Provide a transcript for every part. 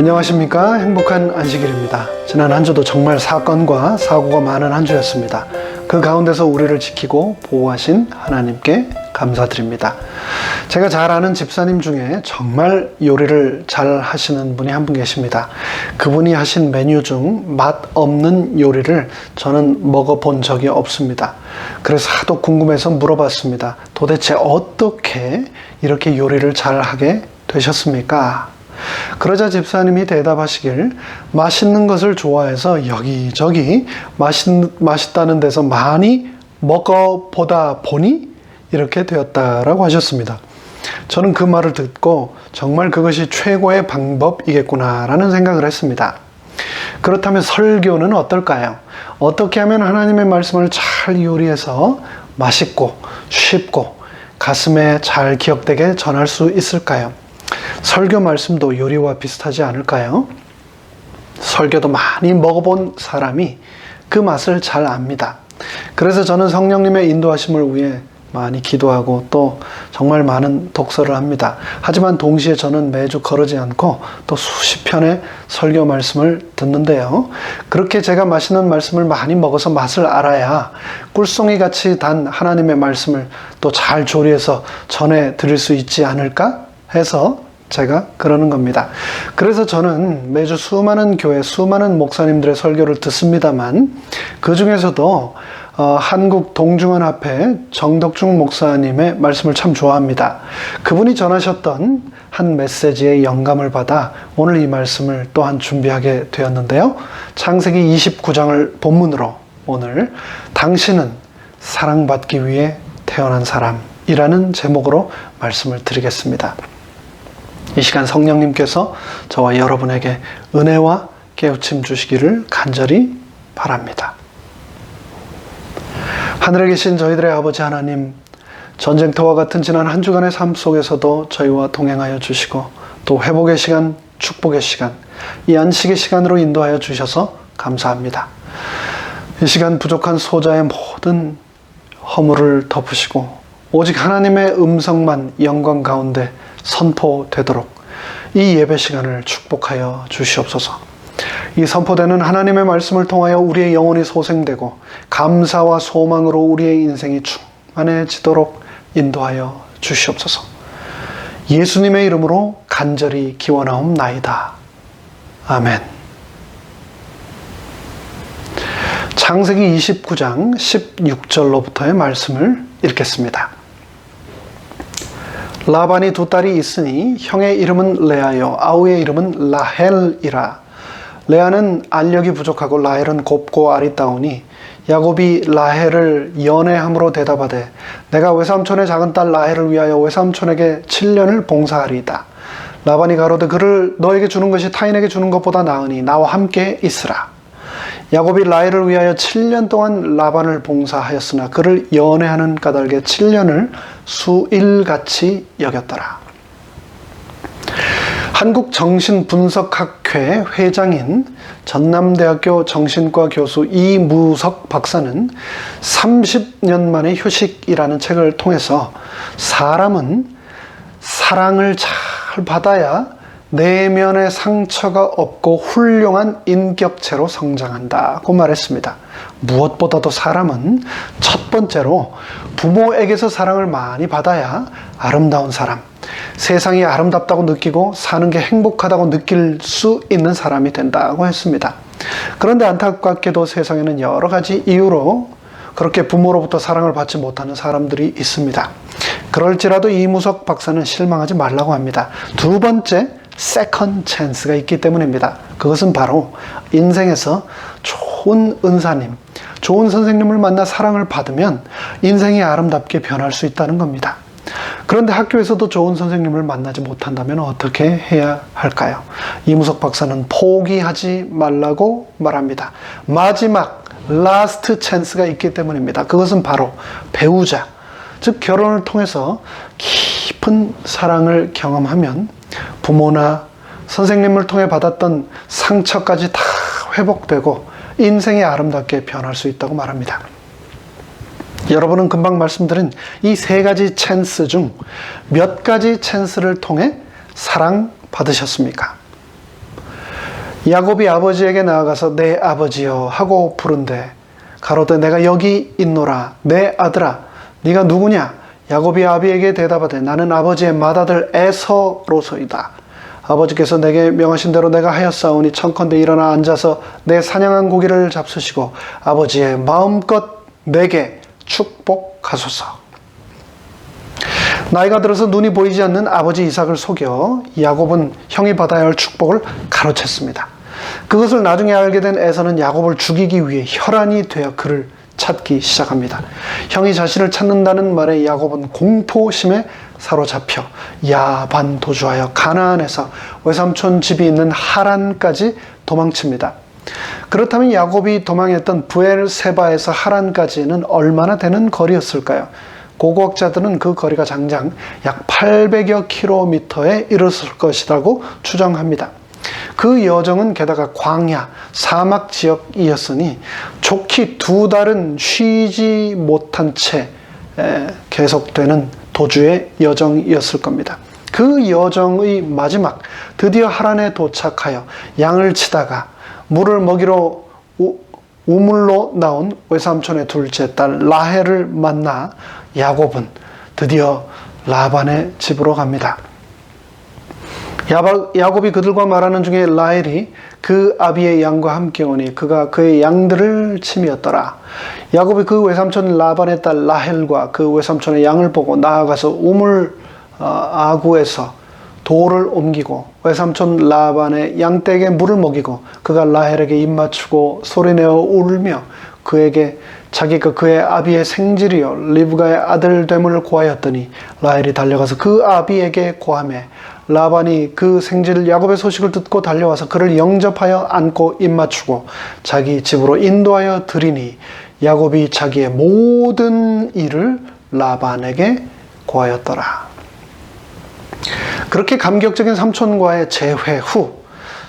안녕하십니까. 행복한 안식일입니다. 지난 한 주도 정말 사건과 사고가 많은 한 주였습니다. 그 가운데서 우리를 지키고 보호하신 하나님께 감사드립니다. 제가 잘 아는 집사님 중에 정말 요리를 잘 하시는 분이 한 분 계십니다. 그분이 하신 메뉴 중 맛 없는 요리를 저는 먹어본 적이 없습니다. 그래서 하도 궁금해서 물어봤습니다. 도대체 어떻게 이렇게 요리를 잘 하게 되셨습니까? 그러자 집사님이 대답하시길, 맛있는 것을 좋아해서 여기저기 맛있다는 데서 많이 먹어보다 보니 이렇게 되었다라고 하셨습니다. 저는 그 말을 듣고 정말 그것이 최고의 방법이겠구나라는 생각을 했습니다. 그렇다면 설교는 어떨까요? 어떻게 하면 하나님의 말씀을 잘 요리해서 맛있고 쉽고 가슴에 잘 기억되게 전할 수 있을까요? 설교 말씀도 요리와 비슷하지 않을까요? 설교도 많이 먹어본 사람이 그 맛을 잘 압니다. 그래서 저는 성령님의 인도하심을 위해 많이 기도하고 또 정말 많은 독서를 합니다. 하지만 동시에 저는 매주 거르지 않고 또 수십 편의 설교 말씀을 듣는데요. 그렇게 제가 맛있는 말씀을 많이 먹어서 맛을 알아야 꿀송이 같이 단 하나님의 말씀을 또 잘 조리해서 전해 드릴 수 있지 않을까 해서 제가 그러는 겁니다. 그래서 저는 매주 수많은 교회, 수많은 목사님들의 설교를 듣습니다만 그 중에서도 한국 동중원앞에 정덕중 목사님의 말씀을 참 좋아합니다. 그분이 전하셨던 한 메시지에 영감을 받아 오늘 이 말씀을 또한 준비하게 되었는데요. 창세기 29장을 본문으로 오늘 당신은 사랑받기 위해 태어난 사람이라는 제목으로 말씀을 드리겠습니다. 이 시간 성령님께서 저와 여러분에게 은혜와 깨우침 주시기를 간절히 바랍니다. 하늘에 계신 저희들의 아버지 하나님, 전쟁터와 같은 지난 한 주간의 삶 속에서도 저희와 동행하여 주시고 또 회복의 시간, 축복의 시간, 이 안식의 시간으로 인도하여 주셔서 감사합니다. 이 시간 부족한 소자의 모든 허물을 덮으시고 오직 하나님의 음성만 영광 가운데 선포되도록 이 예배 시간을 축복하여 주시옵소서. 이 선포되는 하나님의 말씀을 통하여 우리의 영혼이 소생되고 감사와 소망으로 우리의 인생이 충만해지도록 인도하여 주시옵소서. 예수님의 이름으로 간절히 기원하옵나이다. 아멘. 창세기 29장 16절로부터의 말씀을 읽겠습니다. 라반이 두 딸이 있으니 형의 이름은 레아요 아우의 이름은 라헬이라. 레아는 알력이 부족하고 라헬은 곱고 아리따우니 야곱이 라헬을 연애함으로 대답하되 내가 외삼촌의 작은 딸 라헬을 위하여 외삼촌에게 7년을 봉사하리이다. 라반이 가로되 그를 너에게 주는 것이 타인에게 주는 것보다 나으니 나와 함께 있으라. 야곱이 라헬을 위하여 7년 동안 라반을 봉사하였으나 그를 연애하는 까닭에 7년을 수일같이 여겼더라. 한국정신분석학회 회장인 전남대학교 정신과 교수 이무석 박사는 30년 만에 휴식이라는 책을 통해서 사람은 사랑을 잘 받아야 내면의 상처가 없고 훌륭한 인격체로 성장한다고 말했습니다. 무엇보다도 사람은 첫 번째로 부모에게서 사랑을 많이 받아야 아름다운 사람, 세상이 아름답다고 느끼고 사는 게 행복하다고 느낄 수 있는 사람이 된다고 했습니다. 그런데 안타깝게도 세상에는 여러 가지 이유로 그렇게 부모로부터 사랑을 받지 못하는 사람들이 있습니다. 그럴지라도 이무석 박사는 실망하지 말라고 합니다. 두 번째, 세컨 찬스가 있기 때문입니다. 그것은 바로 인생에서 좋은 은사님, 좋은 선생님을 만나 사랑을 받으면 인생이 아름답게 변할 수 있다는 겁니다. 그런데 학교에서도 좋은 선생님을 만나지 못한다면 어떻게 해야 할까요? 이무석 박사는 포기하지 말라고 말합니다. 마지막 라스트 찬스가 있기 때문입니다. 그것은 바로 배우자, 즉 결혼을 통해서 깊은 사랑을 경험하면 부모나 선생님을 통해 받았던 상처까지 다 회복되고 인생이 아름답게 변할 수 있다고 말합니다. 여러분은 금방 말씀드린 이 세 가지 찬스 중 몇 가지 찬스를 통해 사랑 받으셨습니까? 야곱이 아버지에게 나아가서 내 아버지여 하고 부른데 가로되 내가 여기 있노라. 내 아들아 네가 누구냐? 야곱이 아비에게 대답하되 나는 아버지의 맏아들 에서로소이다. 아버지께서 내게 명하신 대로 내가 하였사오니 청컨대 일어나 앉아서 내 사냥한 고기를 잡수시고 아버지의 마음껏 내게 축복하소서. 나이가 들어서 눈이 보이지 않는 아버지 이삭을 속여 야곱은 형이 받아야 할 축복을 가로챘습니다. 그것을 나중에 알게 된 에서는 야곱을 죽이기 위해 혈안이 되어 그를 찾기 시작합니다. 형이 자신을 찾는다는 말에 야곱은 공포심에 사로잡혀 야반 도주하여 가나안에서 외삼촌 집이 있는 하란까지 도망칩니다. 그렇다면 야곱이 도망했던 브엘세바에서 하란까지는 얼마나 되는 거리였을까요? 고고학자들은 그 거리가 장장 약 800여 킬로미터에 이르렀을 것이라고 추정합니다. 그 여정은 게다가 광야, 사막 지역이었으니 좋게 2달은 쉬지 못한 채 계속되는 도주의 여정이었을 겁니다. 그 여정의 마지막, 드디어 하란에 도착하여 양을 치다가 물을 먹이러 우물로 나온 외삼촌의 둘째 딸 라헬을 만나 야곱은 드디어 라반의 집으로 갑니다. 야곱이 그들과 말하는 중에 라헬이 그 아비의 양과 함께 오니 그가 그의 양들을 치미었더라. 야곱이 그 외삼촌 라반의 딸 라헬과 그 외삼촌의 양을 보고 나아가서 우물 아구에서 돌을 옮기고 외삼촌 라반의 양떼에게 물을 먹이고 그가 라헬에게 입맞추고 소리내어 울며 그에게 자기가 그의 아비의 생질이요 리브가의 아들 됨을 고하였더니 라헬이 달려가서 그 아비에게 고하매 라반이 그 생질 야곱의 소식을 듣고 달려와서 그를 영접하여 안고 입맞추고 자기 집으로 인도하여 드리니 야곱이 자기의 모든 일을 라반에게 고하였더라. 그렇게 감격적인 삼촌과의 재회 후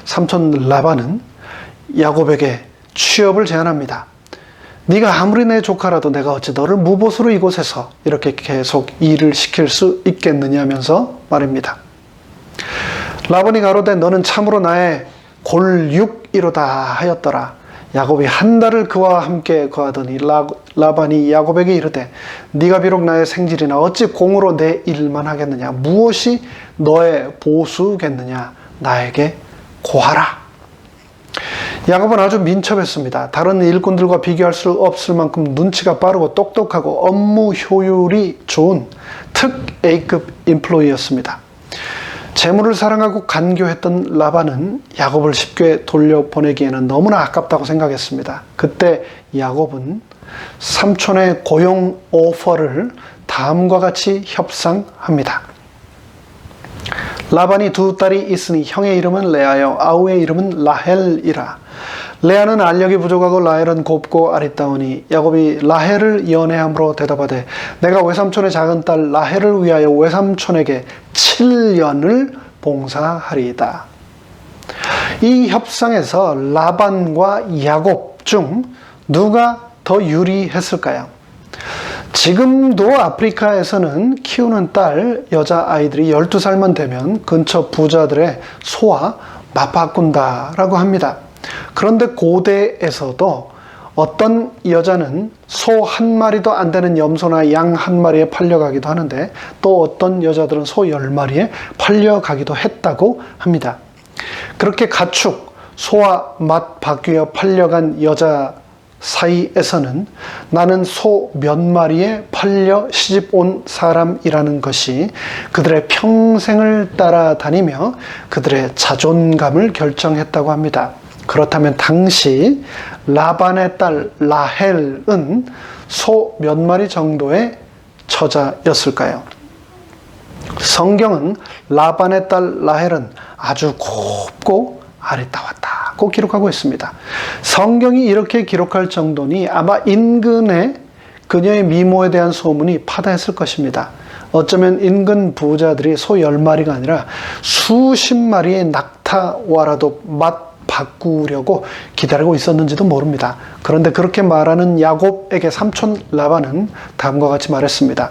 삼촌 라반은 야곱에게 취업을 제안합니다. 네가 아무리 내 조카라도 내가 어찌 너를 무보수로 이곳에서 이렇게 계속 일을 시킬 수 있겠느냐면서 말입니다. 라반이 가로되 너는 참으로 나의 골육이로다 하였더라. 야곱이 한 달을 그와 함께 거하더니 라반이 야곱에게 이르되 네가 비록 나의 생질이나 어찌 공으로 내 일만 하겠느냐? 무엇이 너의 보수겠느냐? 나에게 고하라. 야곱은 아주 민첩했습니다. 다른 일꾼들과 비교할 수 없을 만큼 눈치가 빠르고 똑똑하고 업무 효율이 좋은 특 A급 인플로이였습니다. 재물을 사랑하고 간교했던 라반은 야곱을 쉽게 돌려보내기에는 너무나 아깝다고 생각했습니다. 그때 야곱은 삼촌의 고용 오퍼를 다음과 같이 협상합니다. 라반이 2딸이 있으니 형의 이름은 레아요 아우의 이름은 라헬이라. 레아는 알력이 부족하고 라헬은 곱고 아리따우니 야곱이 라헬을 연애함으로 대답하되 내가 외삼촌의 작은 딸 라헬을 위하여 외삼촌에게 7년을 봉사하리이다. 이 협상에서 라반과 야곱 중 누가 더 유리했을까요? 지금도 아프리카에서는 키우는 딸, 여자아이들이 12살만 되면 근처 부자들의 소와 맞바꾼다라고 합니다. 그런데 고대에서도 어떤 여자는 소 한 마리도 안 되는 염소나 양 한 마리에 팔려가기도 하는데 또 어떤 여자들은 소 10마리에 팔려가기도 했다고 합니다. 그렇게 가축, 소와 맞바뀌어 팔려간 여자 사이에서는 나는 소 몇 마리에 팔려 시집 온 사람이라는 것이 그들의 평생을 따라다니며 그들의 자존감을 결정했다고 합니다. 그렇다면 당시 라반의 딸 라헬은 소 몇 마리 정도의 처자였을까요? 성경은 라반의 딸 라헬은 아주 곱고 아리따웠다고 기록하고 있습니다. 성경이 이렇게 기록할 정도니 아마 인근에 그녀의 미모에 대한 소문이 파다했을 것입니다. 어쩌면 인근 부자들이 소 10마리가 아니라 수십 마리의 낙타와라도 맛 바꾸려고 기다리고 있었는지도 모릅니다. 그런데 그렇게 말하는 야곱에게 삼촌 라반은 다음과 같이 말했습니다.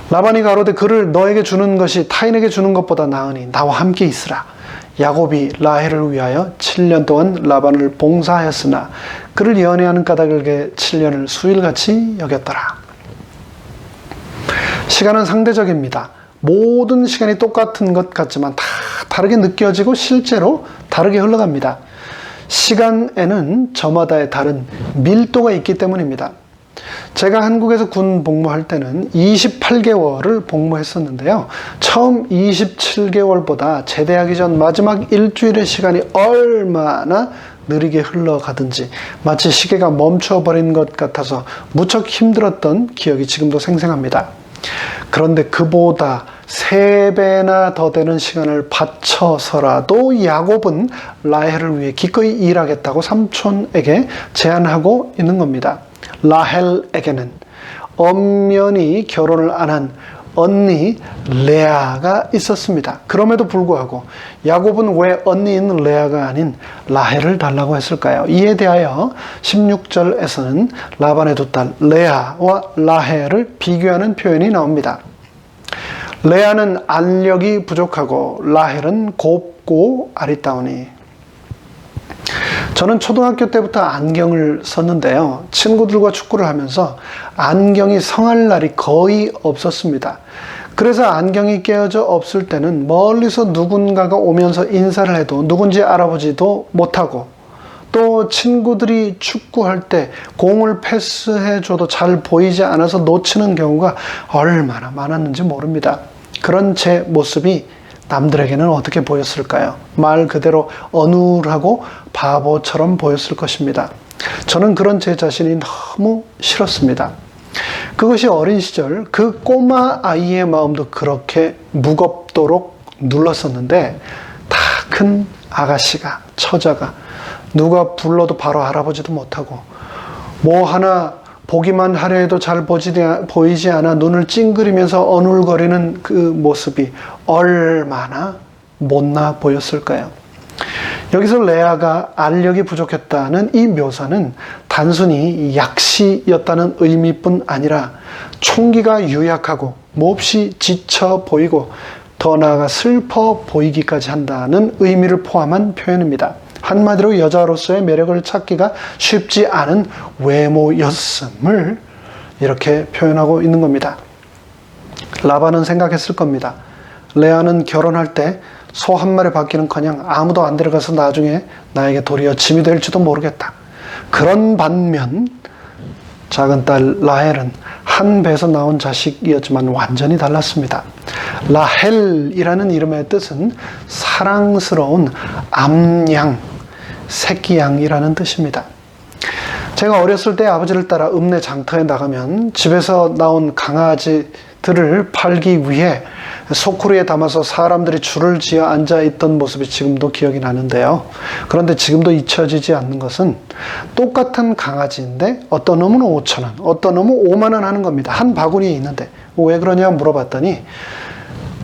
라반이 가로되 그를 너에게 주는 것이 타인에게 주는 것보다 나으니 나와 함께 있으라. 야곱이 라헬을 위하여 7년 동안 라반을 봉사하였으나 그를 연애하는 까닭에 7년을 수일같이 여겼더라. 시간은 상대적입니다. 모든 시간이 똑같은 것 같지만 다 다르게 느껴지고 실제로 다르게 흘러갑니다. 시간에는 저마다의 다른 밀도가 있기 때문입니다. 제가 한국에서 군 복무할 때는 28개월을 복무했었는데요. 처음 27개월보다 제대하기 전 마지막 일주일의 시간이 얼마나 느리게 흘러가든지 마치 시계가 멈춰버린 것 같아서 무척 힘들었던 기억이 지금도 생생합니다. 그런데 그보다 3배나 더 되는 시간을 바쳐서라도 야곱은 라헬을 위해 기꺼이 일하겠다고 삼촌에게 제안하고 있는 겁니다. 라헬에게는 엄연히 결혼을 안 한 언니 레아가 있었습니다. 그럼에도 불구하고 야곱은 왜 언니인 레아가 아닌 라헬을 달라고 했을까요? 이에 대하여 16절에서는 라반의 두 딸 레아와 라헬을 비교하는 표현이 나옵니다. 레아는 안력이 부족하고 라헬은 곱고 아리따우니. 저는 초등학교 때부터 안경을 썼는데요. 친구들과 축구를 하면서 안경이 성할 날이 거의 없었습니다. 그래서 안경이 깨어져 없을 때는 멀리서 누군가가 오면서 인사를 해도 누군지 알아보지도 못하고, 또 친구들이 축구할 때 공을 패스해줘도 잘 보이지 않아서 놓치는 경우가 얼마나 많았는지 모릅니다. 그런 제 모습이 남들에게는 어떻게 보였을까요? 말 그대로 어눌하고 바보처럼 보였을 것입니다. 저는 그런 제 자신이 너무 싫었습니다. 그것이 어린 시절 그 꼬마 아이의 마음도 그렇게 무겁도록 눌렀었는데, 다 큰 아가씨가, 처자가 누가 불러도 바로 알아보지도 못하고 뭐 하나 보기만 하려 해도 잘 보이지 않아 눈을 찡그리면서 어눌거리는 그 모습이 얼마나 못나 보였을까요? 여기서 레아가 알력이 부족했다는 이 묘사는 단순히 약시였다는 의미뿐 아니라 총기가 유약하고 몹시 지쳐 보이고 더 나아가 슬퍼 보이기까지 한다는 의미를 포함한 표현입니다. 한마디로 여자로서의 매력을 찾기가 쉽지 않은 외모였음을 이렇게 표현하고 있는 겁니다. 라반은 생각했을 겁니다. 레아는 결혼할 때 소 한 마리 받기는커녕 아무도 안 데려가서 나중에 나에게 도리어 짐이 될지도 모르겠다. 그런 반면 작은 딸 라헬은 한 배에서 나온 자식이었지만 완전히 달랐습니다. 라헬이라는 이름의 뜻은 사랑스러운 암양, 새끼양이라는 뜻입니다. 제가 어렸을 때 아버지를 따라 읍내 장터에 나가면 집에서 나온 강아지들을 팔기 위해 소쿠리에 담아서 사람들이 줄을 지어 앉아있던 모습이 지금도 기억이 나는데요. 그런데 지금도 잊혀지지 않는 것은 똑같은 강아지인데 어떤 놈은 5,000원, 어떤 놈은 5만 원 하는 겁니다. 한 바구니에 있는데 왜 그러냐 물어봤더니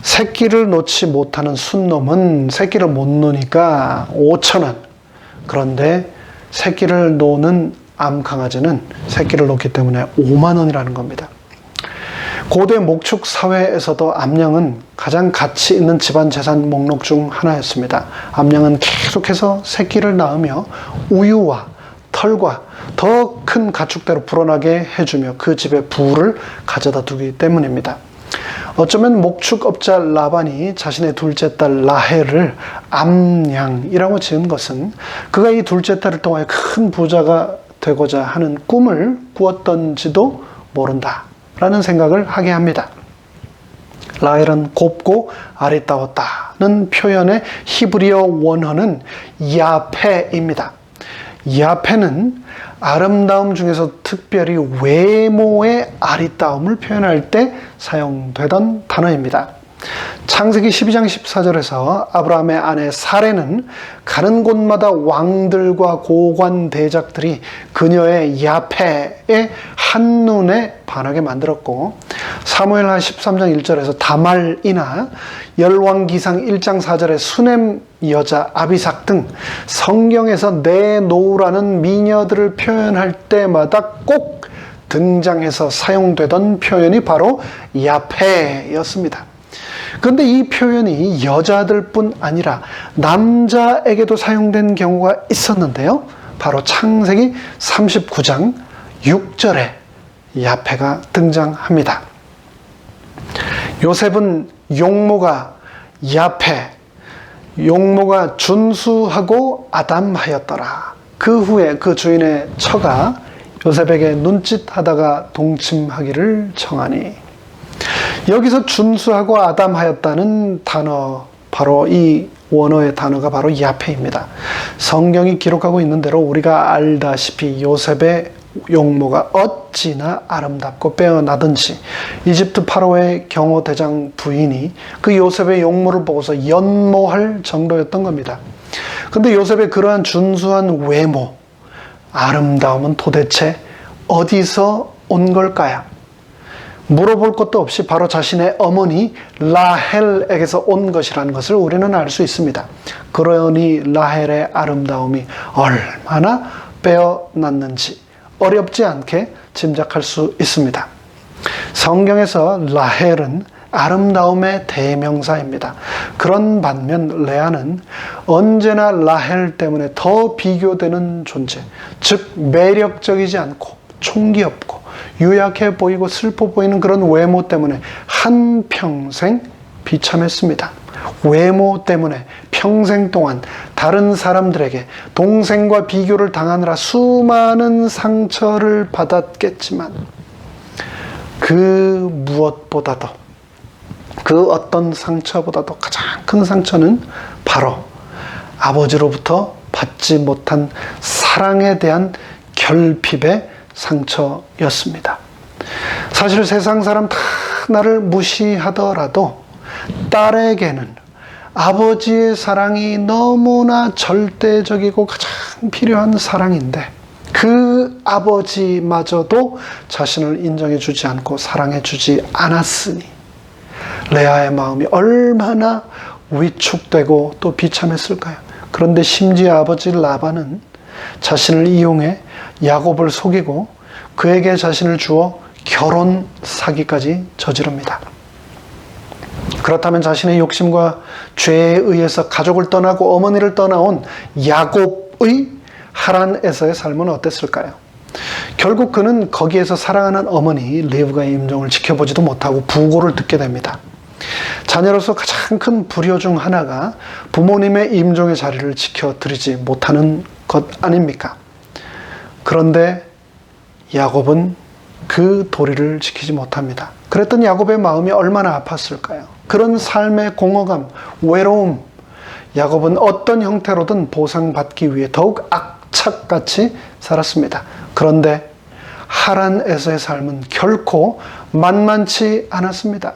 새끼를 놓지 못하는 순놈은 새끼를 못 놓으니까 5,000원. 그런데 새끼를 놓는 암강아지는 새끼를 놓기 때문에 5만 원이라는 겁니다. 고대 목축 사회에서도 암양은 가장 가치 있는 집안 재산 목록 중 하나였습니다. 암양은 계속해서 새끼를 낳으며 우유와 털과 더 큰 가축대로 불어나게 해주며 그 집에 부를 가져다 두기 때문입니다. 어쩌면 목축업자 라반이 자신의 둘째 딸 라헬을 암양이라고 지은 것은 그가 이 둘째 딸을 통하여 큰 부자가 되고자 하는 꿈을 꾸었던지도 모른다 라는 생각을 하게 합니다. 라헬은 곱고 아리따웠다는 표현의 히브리어 원어는 야페입니다. 야페는 아름다움 중에서 특별히 외모의 아리따움을 표현할 때 사용되던 단어입니다. 창세기 12장 14절에서 아브라함의 아내 사레는 가는 곳마다 왕들과 고관 대작들이 그녀의 야페의 한눈에 반하게 만들었고, 사무엘하 13장 1절에서 다말이나 열왕기상 1장 4절의 수넴 여자 아비삭 등 성경에서 내놓으라는 미녀들을 표현할 때마다 꼭 등장해서 사용되던 표현이 바로 야페였습니다. 그런데 이 표현이 여자들뿐 아니라 남자에게도 사용된 경우가 있었는데요. 바로 창세기 39장 6절에 야페가 등장합니다. 요셉은 용모가 야페, 용모가 준수하고 아담하였더라. 그 후에 그 주인의 처가 요셉에게 눈짓하다가 동침하기를 청하니. 여기서 준수하고 아담하였다는 단어, 바로 이 원어의 단어가 바로 야페입니다. 성경이 기록하고 있는 대로 우리가 알다시피 요셉의 용모가 어찌나 아름답고 빼어나든지 이집트 파라오의 경호대장 부인이 그 요셉의 용모를 보고서 연모할 정도였던 겁니다. 근데 요셉의 그러한 준수한 외모, 아름다움은 도대체 어디서 온 걸까요? 물어볼 것도 없이 바로 자신의 어머니 라헬에게서 온 것이라는 것을 우리는 알 수 있습니다. 그러니 라헬의 아름다움이 얼마나 빼어났는지 어렵지 않게 짐작할 수 있습니다. 성경에서 라헬은 아름다움의 대명사입니다. 그런 반면 레아는 언제나 라헬 때문에 더 비교되는 존재, 즉 매력적이지 않고 총기 없고 유약해 보이고 슬퍼 보이는 그런 외모 때문에 한평생 비참했습니다. 외모 때문에 평생 동안 다른 사람들에게 동생과 비교를 당하느라 수많은 상처를 받았겠지만 그 무엇보다도, 그 어떤 상처보다도 가장 큰 상처는 바로 아버지로부터 받지 못한 사랑에 대한 결핍의 상처였습니다. 사실 세상 사람 다 나를 무시하더라도 딸에게는 아버지의 사랑이 너무나 절대적이고 가장 필요한 사랑인데 그 아버지마저도 자신을 인정해 주지 않고 사랑해 주지 않았으니 레아의 마음이 얼마나 위축되고 또 비참했을까요? 그런데 심지어 아버지 라반은 자신을 이용해 야곱을 속이고 그에게 자신을 주어 결혼 사기까지 저지릅니다. 그렇다면 자신의 욕심과 죄에 의해서 가족을 떠나고 어머니를 떠나온 야곱의 하란에서의 삶은 어땠을까요? 결국 그는 거기에서 사랑하는 어머니 리브가의 임종을 지켜보지도 못하고 부고를 듣게 됩니다. 자녀로서 가장 큰 불효 중 하나가 부모님의 임종의 자리를 지켜드리지 못하는 것 아닙니까? 그런데 야곱은 그 도리를 지키지 못합니다. 그랬던 야곱의 마음이 얼마나 아팠을까요? 그런 삶의 공허감, 외로움, 야곱은 어떤 형태로든 보상받기 위해 더욱 악착같이 살았습니다. 그런데 하란에서의 삶은 결코 만만치 않았습니다.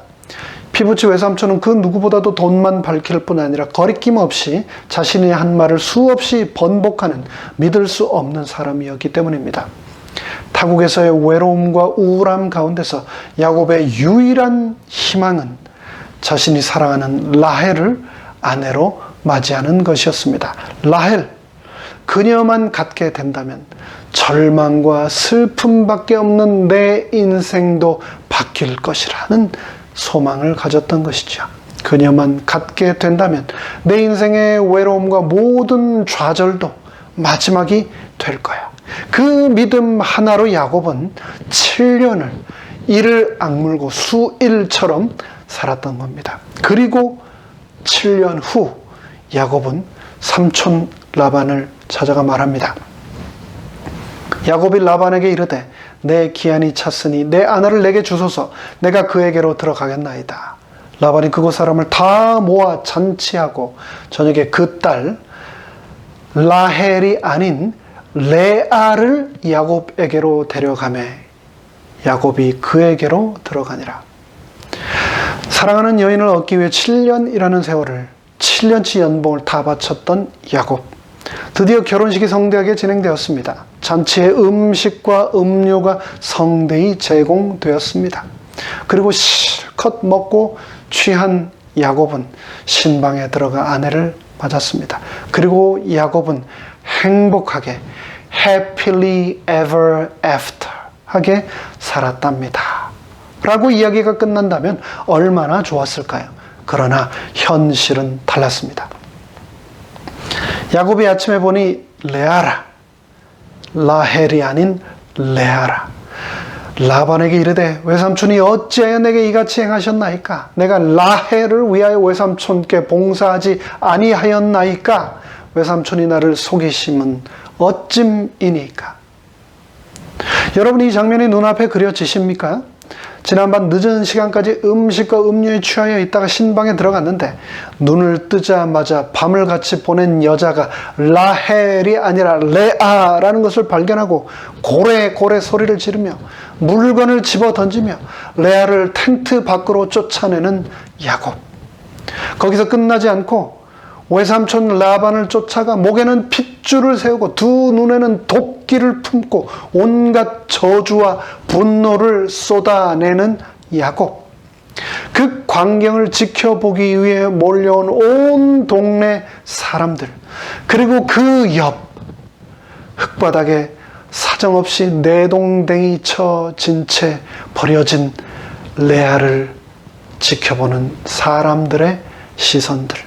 피부치 외삼촌은 그 누구보다도 돈만 밝힐 뿐 아니라 거리낌 없이 자신이 한 말을 수없이 번복하는 믿을 수 없는 사람이었기 때문입니다. 타국에서의 외로움과 우울함 가운데서 야곱의 유일한 희망은 자신이 사랑하는 라헬을 아내로 맞이하는 것이었습니다. 라헬, 그녀만 갖게 된다면 절망과 슬픔밖에 없는 내 인생도 바뀔 것이라는 소망을 가졌던 것이죠. 그녀만 갖게 된다면 내 인생의 외로움과 모든 좌절도 마지막이 될 거야. 그 믿음 하나로 야곱은 7년을 이를 악물고 수일처럼 살았던 겁니다. 그리고 7년 후 야곱은 삼촌 라반을 찾아가 말합니다. 야곱이 라반에게 이르되 내 기한이 찼으니 내 아내를 내게 주소서. 내가 그에게로 들어가겠나이다. 라반이 그곳 사람을 다 모아 잔치하고 저녁에 그 딸 라헬이 아닌 레아를 야곱에게로 데려가매 야곱이 그에게로 들어가니라. 사랑하는 여인을 얻기 위해 7년이라는 세월을 7년치 연봉을 다 바쳤던 야곱. 드디어 결혼식이 성대하게 진행되었습니다. 잔치의 음식과 음료가 성대히 제공되었습니다. 그리고 실컷 먹고 취한 야곱은 신방에 들어가 아내를 맞았습니다. 그리고 야곱은 행복하게 happily ever after 하게 살았답니다. 라고 이야기가 끝난다면 얼마나 좋았을까요? 그러나 현실은 달랐습니다. 야곱이 아침에 보니 레아라, 라헬이 아닌 레아라. 라반에게 이르되 외삼촌이 어찌하여 내게 이같이 행하셨나이까? 내가 라헬을 위하여 외삼촌께 봉사하지 아니하였나이까? 외삼촌이 나를 속이심은 어찜이니까? 여러분, 이 장면이 눈앞에 그려지십니까? 지난밤 늦은 시간까지 음식과 음료에 취하여 있다가 신방에 들어갔는데 눈을 뜨자마자 밤을 같이 보낸 여자가 라헬이 아니라 레아라는 것을 발견하고 고래고래 소리를 지르며 물건을 집어 던지며 레아를 텐트 밖으로 쫓아내는 야곱. 거기서 끝나지 않고 외삼촌 라반을 쫓아가 목에는 핏줄을 세우고 두 눈에는 도끼를 품고 온갖 저주와 분노를 쏟아내는 야곱. 그 광경을 지켜보기 위해 몰려온 온 동네 사람들, 그리고 그 옆 흙바닥에 사정없이 내동댕이 쳐진 채 버려진 레아를 지켜보는 사람들의 시선들.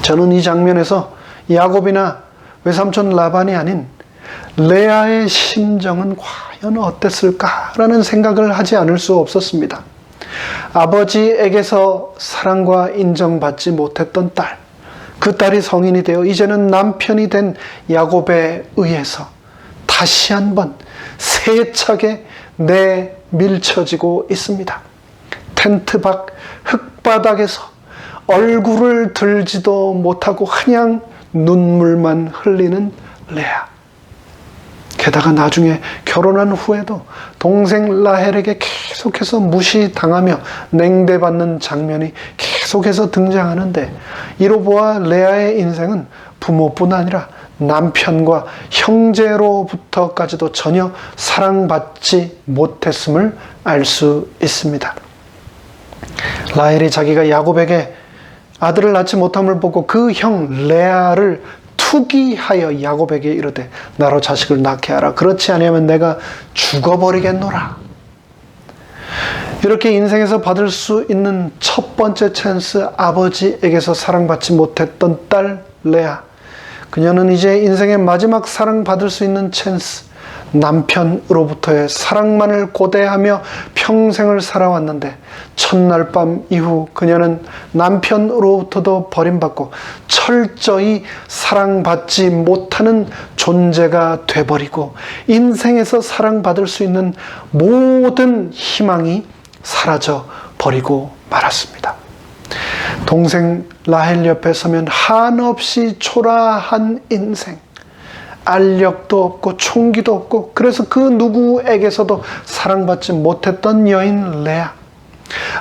저는 이 장면에서 야곱이나 외삼촌 라반이 아닌 레아의 심정은 과연 어땠을까라는 생각을 하지 않을 수 없었습니다. 아버지에게서 사랑과 인정받지 못했던 딸, 그 딸이 성인이 되어 이제는 남편이 된 야곱에 의해서 다시 한번 세차게 내밀쳐지고 있습니다. 텐트 밖 흙바닥에서 얼굴을 들지도 못하고 그냥 눈물만 흘리는 레아. 게다가 나중에 결혼한 후에도 동생 라헬에게 계속해서 무시당하며 냉대받는 장면이 계속해서 등장하는데, 이로 보아 레아의 인생은 부모뿐 아니라 남편과 형제로부터까지도 전혀 사랑받지 못했음을 알 수 있습니다. 라헬이 자기가 야곱에게 아들을 낳지 못함을 보고 그 형 레아를 투기하여 야곱에게 이르되 나로 자식을 낳게 하라. 그렇지 아니하면 내가 죽어버리겠노라. 이렇게 인생에서 받을 수 있는 첫 번째 찬스, 아버지에게서 사랑받지 못했던 딸 레아. 그녀는 이제 인생의 마지막 사랑받을 수 있는 찬스, 남편으로부터의 사랑만을 고대하며 평생을 살아왔는데 첫날 밤 이후 그녀는 남편으로부터도 버림받고 철저히 사랑받지 못하는 존재가 돼버리고 인생에서 사랑받을 수 있는 모든 희망이 사라져 버리고 말았습니다. 동생 라헬 옆에 서면 한없이 초라한 인생, 알력도 없고 총기도 없고, 그래서 그 누구에게서도 사랑받지 못했던 여인 레아.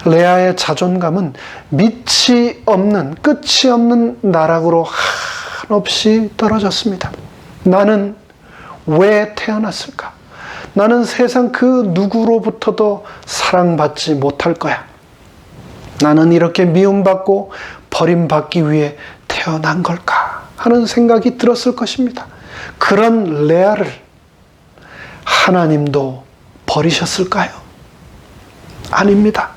레아의 자존감은 밑이 없는, 끝이 없는 나락으로 한없이 떨어졌습니다. 나는 왜 태어났을까? 나는 세상 그 누구로부터도 사랑받지 못할 거야. 나는 이렇게 미움받고 버림받기 위해 태어난 걸까? 하는 생각이 들었을 것입니다. 그런 레아를 하나님도 버리셨을까요? 아닙니다.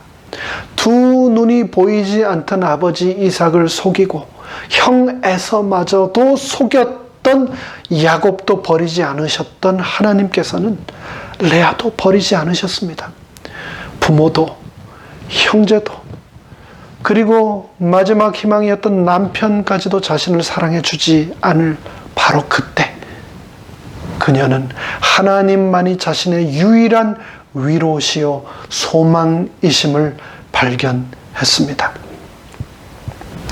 두 눈이 보이지 않던 아버지 이삭을 속이고 형 에서마저도 속였던 야곱도 버리지 않으셨던 하나님께서는 레아도 버리지 않으셨습니다. 부모도 형제도 그리고 마지막 희망이었던 남편까지도 자신을 사랑해 주지 않을 바로 그때 그녀는 하나님만이 자신의 유일한 위로시요 소망이심을 발견했습니다.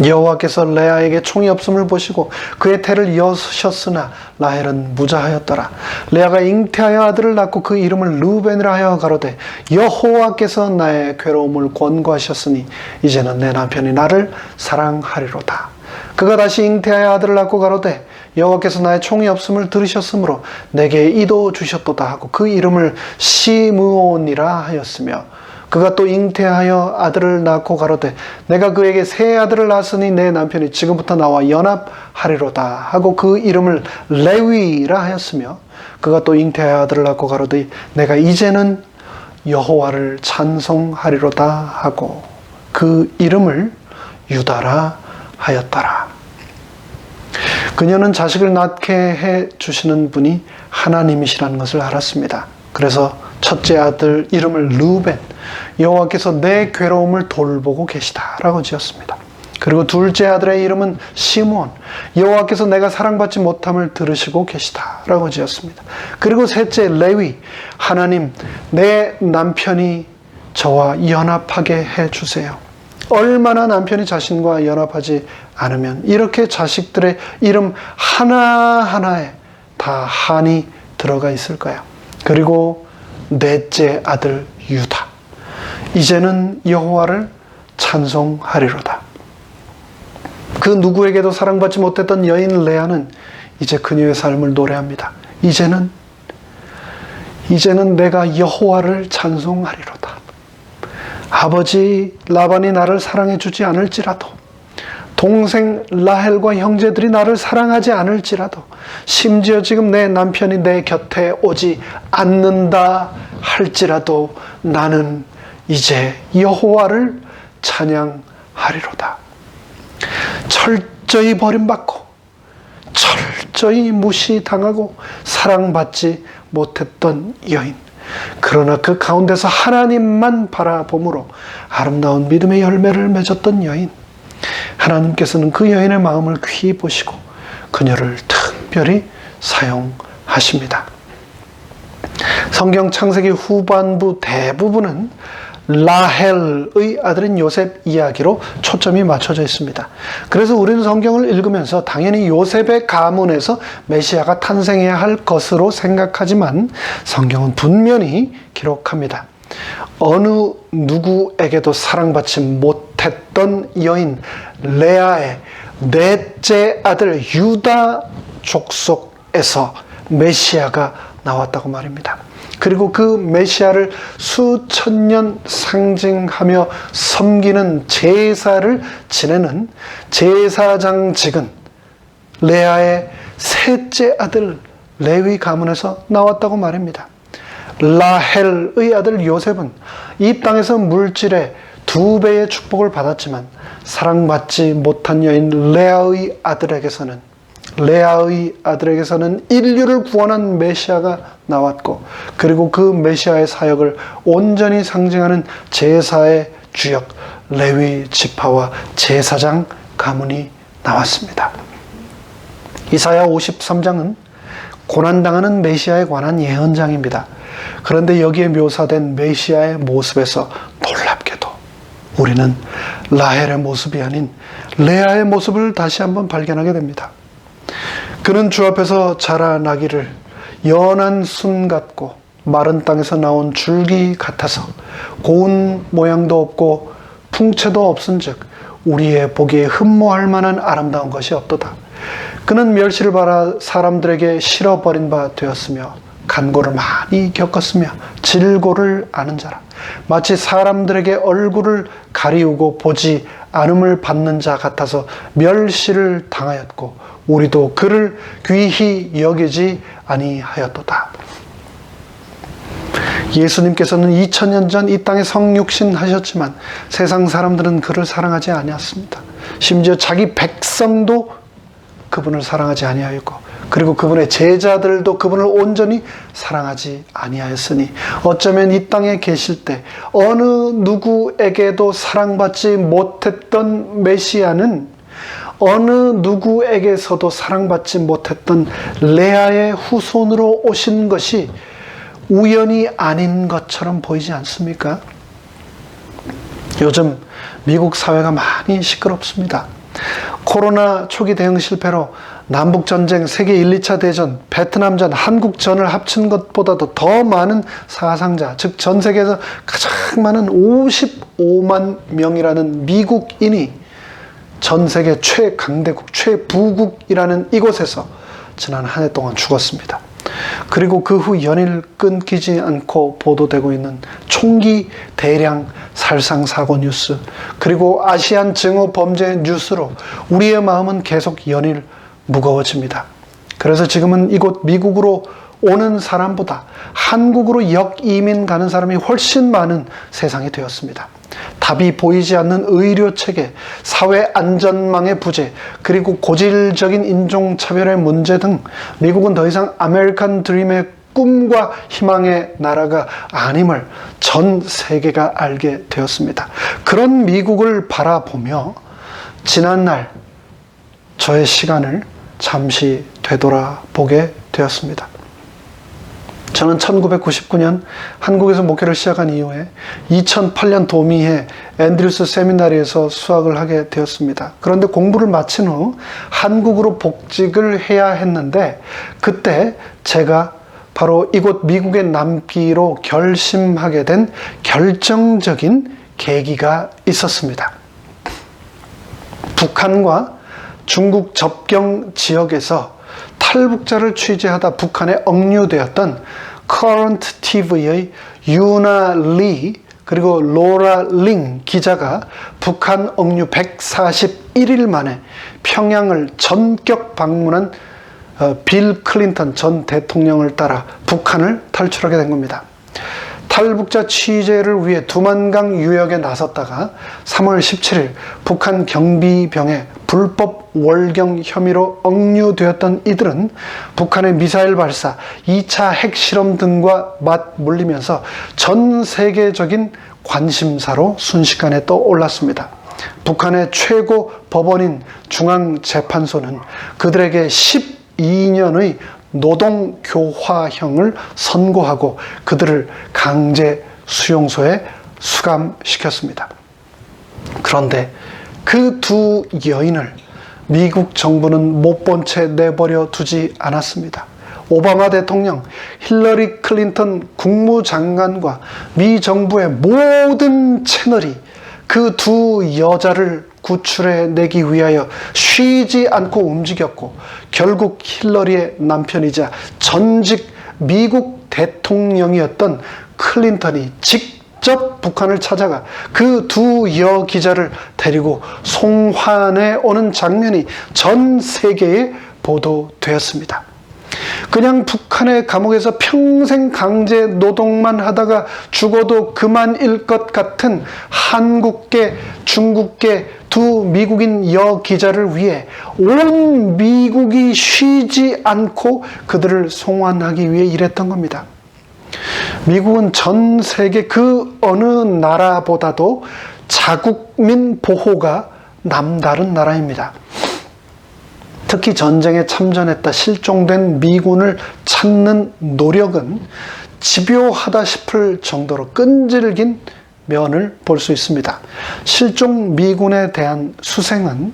여호와께서 레아에게 총이 없음을 보시고 그의 태를 여셨으나 라헬은 무자하였더라. 레아가 잉태하여 아들을 낳고 그 이름을 르우벤이라 하여 가로되 여호와께서 나의 괴로움을 권고하셨으니 이제는 내 남편이 나를 사랑하리로다. 그가 다시 잉태하여 아들을 낳고 가로되 여호와께서 나의 총이 없음을 들으셨으므로 내게 이도 주셨도다 하고 그 이름을 시므온이라 하였으며, 그가 또 잉태하여 아들을 낳고 가로되 내가 그에게 새 아들을 낳았으니 내 남편이 지금부터 나와 연합하리로다 하고 그 이름을 레위라 하였으며, 그가 또 잉태하여 아들을 낳고 가로되 내가 이제는 여호와를 찬송하리로다 하고 그 이름을 유다라 하였더라. 그녀는 자식을 낳게 해 주시는 분이 하나님이시라는 것을 알았습니다. 그래서 첫째 아들 이름을 르우벤, 여호와께서 내 괴로움을 돌보고 계시다라고 지었습니다. 그리고 둘째 아들의 이름은 시므온, 여호와께서 내가 사랑받지 못함을 들으시고 계시다라고 지었습니다. 그리고 셋째 레위, 하나님 내 남편이 저와 연합하게 해주세요. 얼마나 남편이 자신과 연합하지 않으면 이렇게 자식들의 이름 하나하나에 다 한이 들어가 있을까요? 그리고 넷째 아들 유다, 이제는 여호와를 찬송하리로다. 그 누구에게도 사랑받지 못했던 여인 레아는 이제 그녀의 삶을 노래합니다. 이제는 내가 여호와를 찬송하리로다. 아버지 라반이 나를 사랑해 주지 않을지라도, 동생 라헬과 형제들이 나를 사랑하지 않을지라도, 심지어 지금 내 남편이 내 곁에 오지 않는다 할지라도 나는 이제 여호와를 찬양하리로다. 철저히 버림받고 철저히 무시당하고 사랑받지 못했던 여인, 그러나 그 가운데서 하나님만 바라봄으로 아름다운 믿음의 열매를 맺었던 여인, 하나님께서는 그 여인의 마음을 귀히 보시고 그녀를 특별히 사용하십니다. 성경 창세기 후반부 대부분은 라헬의 아들인 요셉 이야기로 초점이 맞춰져 있습니다. 그래서 우리는 성경을 읽으면서 당연히 요셉의 가문에서 메시아가 탄생해야 할 것으로 생각하지만 성경은 분명히 기록합니다. 어느 누구에게도 사랑받지 못했던 여인 레아의 넷째 아들 유다 족속에서 메시아가 나왔다고 말입니다. 그리고 그 메시아를 수천 년 상징하며 섬기는 제사를 지내는 제사장직은 레아의 셋째 아들 레위 가문에서 나왔다고 말입니다. 라헬의 아들 요셉은 이 땅에서 물질의 2배의 축복을 받았지만 사랑받지 못한 여인 레아의 아들에게서는 인류를 구원한 메시아가 나왔고, 그리고 그 메시아의 사역을 온전히 상징하는 제사의 주역 레위 지파와 제사장 가문이 나왔습니다. 이사야 53장은 고난당하는 메시아에 관한 예언장입니다. 그런데 여기에 묘사된 메시아의 모습에서 놀랍게도 우리는 라헬의 모습이 아닌 레아의 모습을 다시 한번 발견하게 됩니다. 그는 주 앞에서 자라나기를 연한 순 같고 마른 땅에서 나온 줄기 같아서 고운 모양도 없고 풍채도 없은즉 우리의 보기에 흠모할 만한 아름다운 것이 없도다. 그는 멸시를 받아 사람들에게 실어버린 바 되었으며 간고를 많이 겪었으며 질고를 아는 자라. 마치 사람들에게 얼굴을 가리우고 보지 않음을 받는 자 같아서 멸시를 당하였고 우리도 그를 귀히 여기지 아니하였도다. 예수님께서는 2000년 전 이 땅에 성육신 하셨지만 세상 사람들은 그를 사랑하지 아니했습니다. 심지어 자기 백성도 그분을 사랑하지 아니하였고, 그리고 그분의 제자들도 그분을 온전히 사랑하지 아니하였으니 어쩌면 이 땅에 계실 때 어느 누구에게도 사랑받지 못했던 메시아는 어느 누구에게서도 사랑받지 못했던 레아의 후손으로 오신 것이 우연이 아닌 것처럼 보이지 않습니까? 요즘 미국 사회가 많이 시끄럽습니다. 코로나 초기 대응 실패로 남북전쟁, 세계 1, 2차 대전, 베트남전, 한국전을 합친 것보다도 더 많은 사상자, 즉 전 세계에서 가장 많은 55만 명이라는 미국인이 전 세계 최강대국, 최부국이라는 이곳에서 지난 한 해 동안 죽었습니다. 그리고 그 후 연일 끊기지 않고 보도되고 있는 총기 대량 살상 사고 뉴스, 그리고 아시안 증오 범죄 뉴스로 우리의 마음은 계속 연일 무거워집니다. 그래서 지금은 이곳 미국으로 오는 사람보다 한국으로 역이민 가는 사람이 훨씬 많은 세상이 되었습니다. 답이 보이지 않는 의료체계, 사회안전망의 부재, 그리고 고질적인 인종차별의 문제 등 미국은 더 이상 아메리칸 드림의 꿈과 희망의 나라가 아님을 전 세계가 알게 되었습니다. 그런 미국을 바라보며 지난날 저의 시간을 잠시 되돌아보게 되었습니다. 저는 1999년 한국에서 목회를 시작한 이후에 2008년 도미해 앤드류스 세미나리에서 수학을 하게 되었습니다. 그런데 공부를 마친 후 한국으로 복직을 해야 했는데 그때 제가 바로 이곳 미국에 남기로 결심하게 된 결정적인 계기가 있었습니다. 북한과 중국 접경 지역에서 탈북자를 취재하다 북한에 억류되었던 커런트 TV의 유나 리 그리고 로라 링 기자가 북한 억류 141일 만에 평양을 전격 방문한 빌 클린턴 전 대통령을 따라 북한을 탈출하게 된 겁니다. 탈북자 취재를 위해 두만강 유역에 나섰다가 3월 17일 북한 경비병에 불법 월경 혐의로 억류되었던 이들은 북한의 미사일 발사, 2차 핵실험 등과 맞물리면서 전 세계적인 관심사로 순식간에 떠올랐습니다. 북한의 최고 법원인 중앙재판소는 그들에게 12년의 노동교화형을 선고하고 그들을 강제 수용소에 수감시켰습니다. 그런데 그 두 여인을 미국 정부는 못 본 채 내버려 두지 않았습니다. 오바마 대통령, 힐러리 클린턴 국무장관과 미 정부의 모든 채널이 그 두 여자를 구출해 내기 위하여 쉬지 않고 움직였고 결국 힐러리의 남편이자 전직 미국 대통령이었던 클린턴이 직접 북한을 찾아가 그 두 여기자를 데리고 송환해 오는 장면이 전 세계에 보도되었습니다. 그냥 북한의 감옥에서 평생 강제 노동만 하다가 죽어도 그만일 것 같은 한국계, 중국계 두 미국인 여기자를 위해 온 미국이 쉬지 않고 그들을 송환하기 위해 일했던 겁니다. 미국은 전 세계 그 어느 나라보다도 자국민 보호가 남다른 나라입니다. 특히 전쟁에 참전했다 실종된 미군을 찾는 노력은 집요하다 싶을 정도로 끈질긴 면을 볼 수 있습니다. 실종 미군에 대한 수생은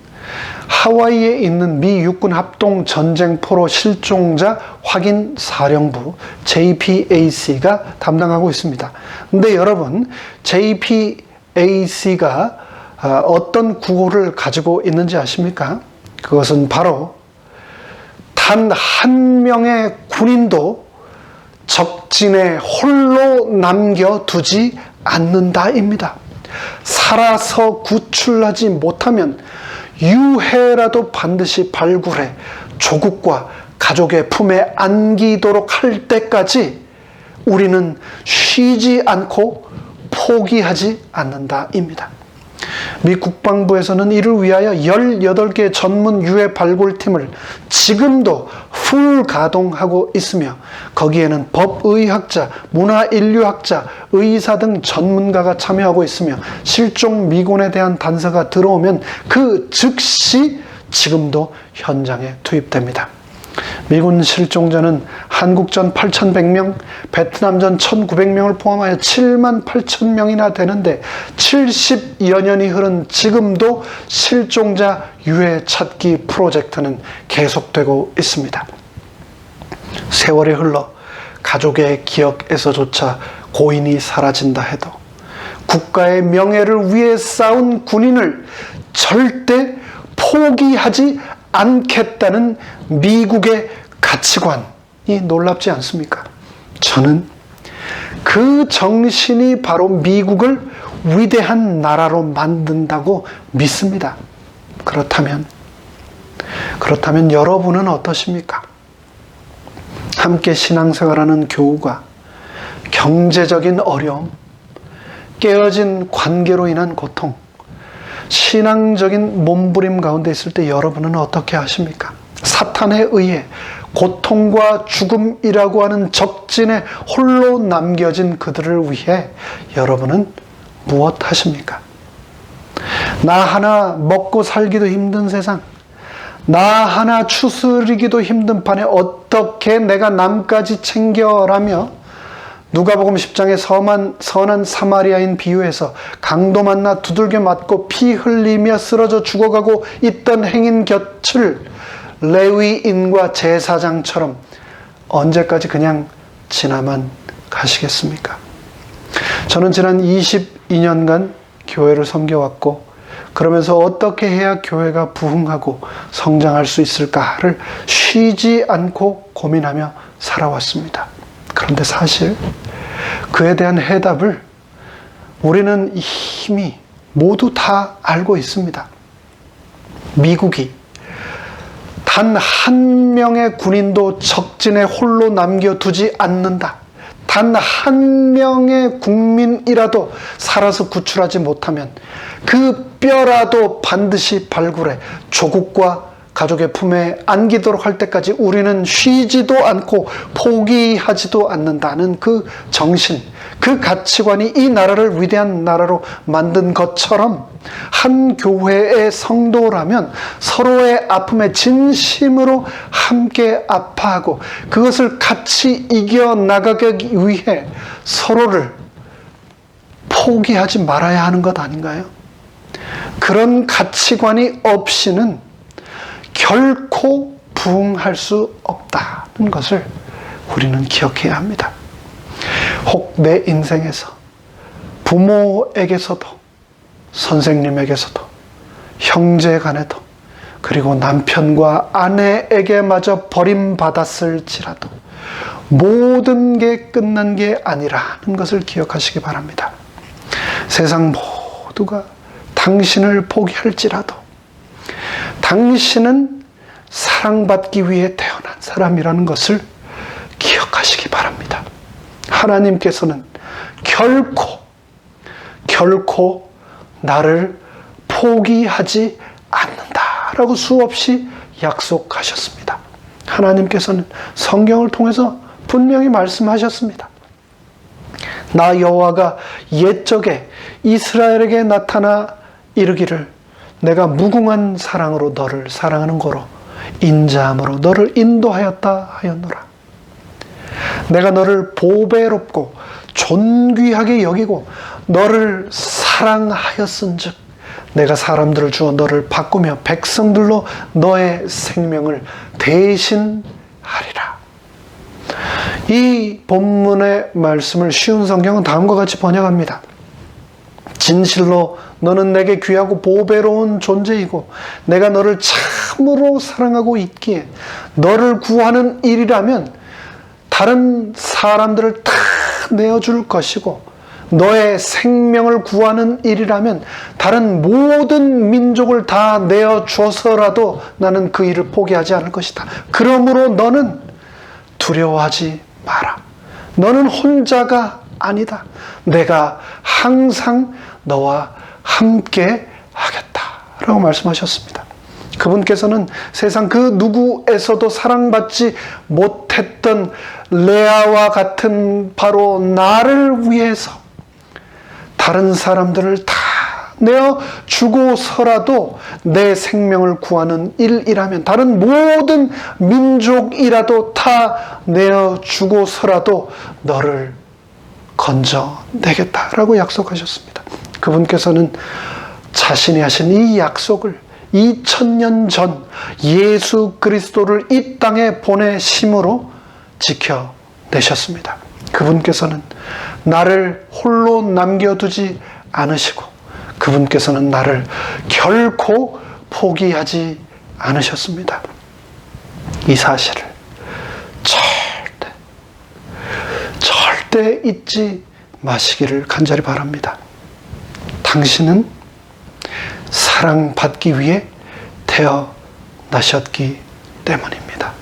하와이에 있는 미 육군 합동 전쟁포로 실종자 확인 사령부 JPAC가 담당하고 있습니다. 근데 여러분, JPAC가 어떤 구호를 가지고 있는지 아십니까? 그것은 바로 단 한 명의 군인도 적진에 홀로 남겨두지 않는다입니다. 살아서 구출하지 못하면 유해라도 반드시 발굴해 조국과 가족의 품에 안기도록 할 때까지 우리는 쉬지 않고 포기하지 않는다입니다. 미 국방부에서는 이를 위하여 18개 전문 유해 발굴팀을 지금도 풀 가동하고 있으며 거기에는 법의학자, 문화인류학자, 의사 등 전문가가 참여하고 있으며 실종 미군에 대한 단서가 들어오면 그 즉시 지금도 현장에 투입됩니다. 미군 실종자는 한국전 8,100명, 베트남전 1,900명을 포함하여 7만 8천 명이나 되는데 70여 년이 흐른 지금도 실종자 유해 찾기 프로젝트는 계속되고 있습니다. 세월이 흘러 가족의 기억에서조차 고인이 사라진다 해도 국가의 명예를 위해 싸운 군인을 절대 포기하지 않겠다는 미국의 가치관이 놀랍지 않습니까? 저는 그 정신이 바로 미국을 위대한 나라로 만든다고 믿습니다. 그렇다면 여러분은 어떠십니까? 함께 신앙생활하는 교우가 경제적인 어려움, 깨어진 관계로 인한 고통, 신앙적인 몸부림 가운데 있을 때 여러분은 어떻게 하십니까? 사탄에 의해 고통과 죽음이라고 하는 적진에 홀로 남겨진 그들을 위해 여러분은 무엇 하십니까? 나 하나 먹고 살기도 힘든 세상, 나 하나 추스리기도 힘든 판에 어떻게 내가 남까지 챙겨라며 누가복음 10장의 선한 사마리아인 비유에서 강도 만나 두들겨 맞고 피 흘리며 쓰러져 죽어가고 있던 행인 곁을 레위인과 제사장처럼 언제까지 그냥 지나만 가시겠습니까? 저는 지난 22년간 교회를 섬겨왔고, 그러면서 어떻게 해야 교회가 부흥하고 성장할 수 있을까를 쉬지 않고 고민하며 살아왔습니다. 그런데 사실 그에 대한 해답을 우리는 이미 모두 다 알고 있습니다. 미국이 단 한 명의 군인도 적진에 홀로 남겨두지 않는다. 단 한 명의 국민이라도 살아서 구출하지 못하면 그 뼈라도 반드시 발굴해 조국과 가족의 품에 안기도록 할 때까지 우리는 쉬지도 않고 포기하지도 않는다는 그 정신, 그 가치관이 이 나라를 위대한 나라로 만든 것처럼 한 교회의 성도라면 서로의 아픔에 진심으로 함께 아파하고 그것을 같이 이겨나가기 위해 서로를 포기하지 말아야 하는 것 아닌가요? 그런 가치관이 없이는 결코 부흥할 수 없다는 것을 우리는 기억해야 합니다. 혹 내 인생에서 부모에게서도 선생님에게서도 형제간에도 그리고 남편과 아내에게마저 버림받았을지라도 모든 게 끝난 게 아니라는 것을 기억하시기 바랍니다. 세상 모두가 당신을 포기할지라도 당신은 사랑받기 위해 태어난 사람이라는 것을 기억하시기 바랍니다. 하나님께서는 결코 나를 포기하지 않는다라고 수없이 약속하셨습니다. 하나님께서는 성경을 통해서 분명히 말씀하셨습니다. 나 여호와가 옛적에 이스라엘에게 나타나 이르기를 내가 무궁한 사랑으로 너를 사랑하는 고로 인자함으로 너를 인도하였다 하였노라. 내가 너를 보배롭고 존귀하게 여기고 너를 사랑하였은즉 내가 사람들을 주어 너를 바꾸며 백성들로 너의 생명을 대신하리라. 이 본문의 말씀을 쉬운 성경은 다음과 같이 번역합니다. 진실로 너는 내게 귀하고 보배로운 존재이고 내가 너를 참으로 사랑하고 있기에 너를 구하는 일이라면 다른 사람들을 다 내어줄 것이고 너의 생명을 구하는 일이라면 다른 모든 민족을 다 내어줘서라도 나는 그 일을 포기하지 않을 것이다. 그러므로 너는 두려워하지 마라. 너는 혼자가 아니다. 내가 항상 너와 함께 하겠다라고 말씀하셨습니다. 그분께서는 세상 그 누구에서도 사랑받지 못했던 레아와 같은 바로 나를 위해서 다른 사람들을 다 내어주고서라도 내 생명을 구하는 일이라면 다른 모든 민족이라도 다 내어주고서라도 너를 건져내겠다라고 약속하셨습니다. 그분께서는 자신이 하신 이 약속을 2000년 전 예수 그리스도를 이 땅에 보내심으로 지켜내셨습니다. 그분께서는 나를 홀로 남겨두지 않으시고 그분께서는 나를 결코 포기하지 않으셨습니다. 이 사실을 절대 잊지 마시기를 간절히 바랍니다. 당신은 사랑받기 위해 태어나셨기 때문입니다.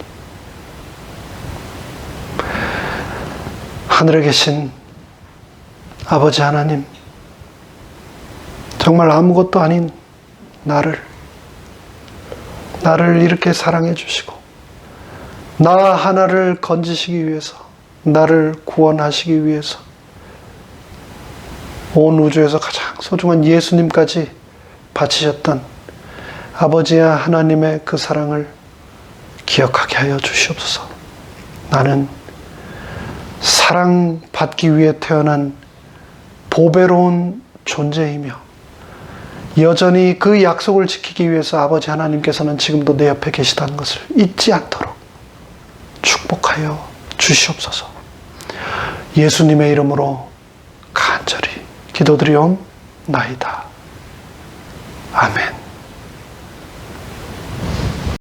하늘에 계신 아버지 하나님, 정말 아무것도 아닌 나를 이렇게 사랑해 주시고 나 하나를 건지시기 위해서, 나를 구원하시기 위해서 온 우주에서 가장 소중한 예수님까지 바치셨던 아버지와 하나님의 그 사랑을 기억하게 하여 주시옵소서. 나는 사랑받기 위해 태어난 보배로운 존재이며 여전히 그 약속을 지키기 위해서 아버지 하나님께서는 지금도 내 옆에 계시다는 것을 잊지 않도록 축복하여 주시옵소서. 예수님의 이름으로 간절히 기도드리옵나이다. 아멘.